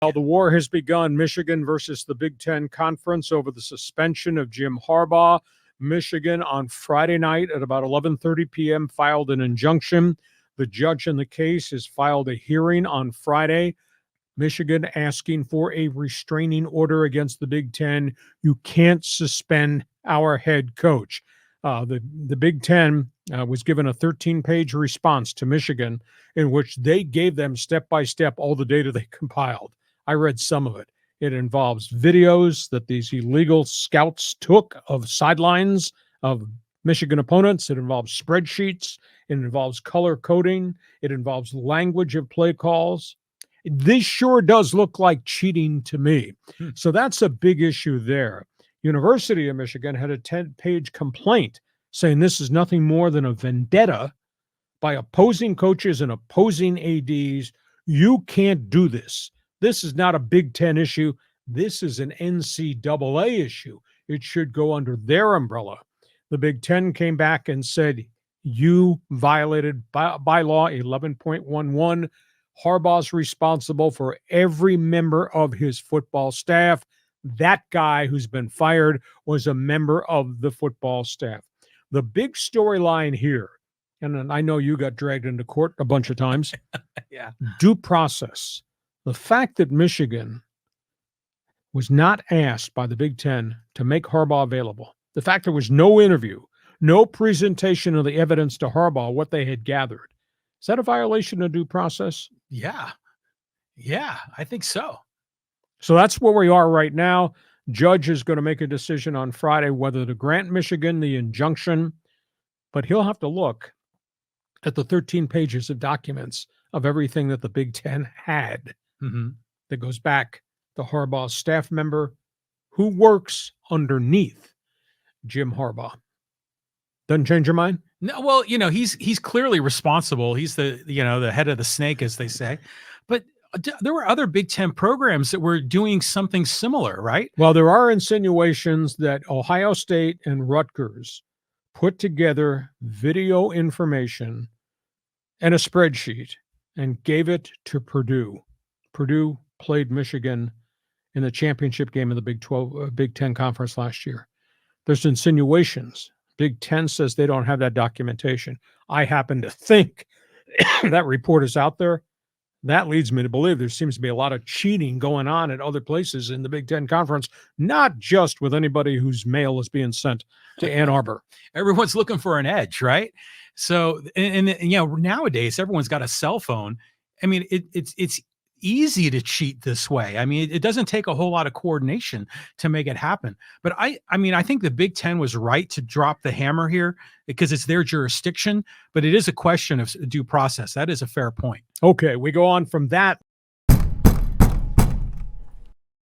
Well, the war has begun. Michigan versus the Big 10 Conference over the suspension of Jim Harbaugh. Michigan on Friday night at about 11:30 p.m. filed an injunction. The judge in the case has filed a hearing on Friday. Michigan asking for a restraining order against the Big 10. You can't suspend our head coach. The Big 10 was given a 13-page response to Michigan in which they gave them step-by-step all the data they compiled. I read some of it. It involves videos that these illegal scouts took of sidelines of Michigan opponents. It involves spreadsheets. It involves color coding. It involves language of play calls. This sure does look like cheating to me. So that's a big issue there. University of Michigan had a 10-page complaint saying this is nothing more than a vendetta by opposing coaches and opposing ADs. You can't do this. This is not a Big Ten issue. This is an NCAA issue. It should go under their umbrella. The Big Ten came back and said, you violated bylaw 11.11. Harbaugh's responsible for every member of his football staff. That guy who's been fired was a member of the football staff. The big storyline here, and I know you got dragged into court a bunch of times, due process. The fact that Michigan was not asked by the Big Ten to make Harbaugh available, the fact there was no interview, no presentation of the evidence to Harbaugh, what they had gathered, is that a violation of due process? Yeah, I think so. So that's where we are right now. Judge is going to make a decision on Friday whether to grant Michigan the injunction, but he'll have to look at the 13 pages of documents of everything that the Big Ten had that goes back to Harbaugh's staff member who works underneath Jim Harbaugh. Doesn't change your mind? No, well, he's clearly responsible. He's the head of the snake, as they say. But there were other Big Ten programs that were doing something similar, right? Well, there are insinuations that Ohio State and Rutgers put together video information and a spreadsheet and gave it to Purdue. Purdue played Michigan in the championship game of the Big 10 Conference last year. There's insinuations. Big 10 says they don't have that documentation. I happen to think that report is out there. That leads me to believe there seems to be a lot of cheating going on at other places in the Big 10 Conference, not just with anybody whose mail is being sent to Ann Arbor. Everyone's looking for an edge, right? So, and nowadays everyone's got a cell phone. I mean, it's easy to cheat this way. I mean, it doesn't take a whole lot of coordination to make it happen. But I think the Big Ten was right to drop the hammer here because it's their jurisdiction, but it is a question of due process. That is a fair point. Okay, we go on from that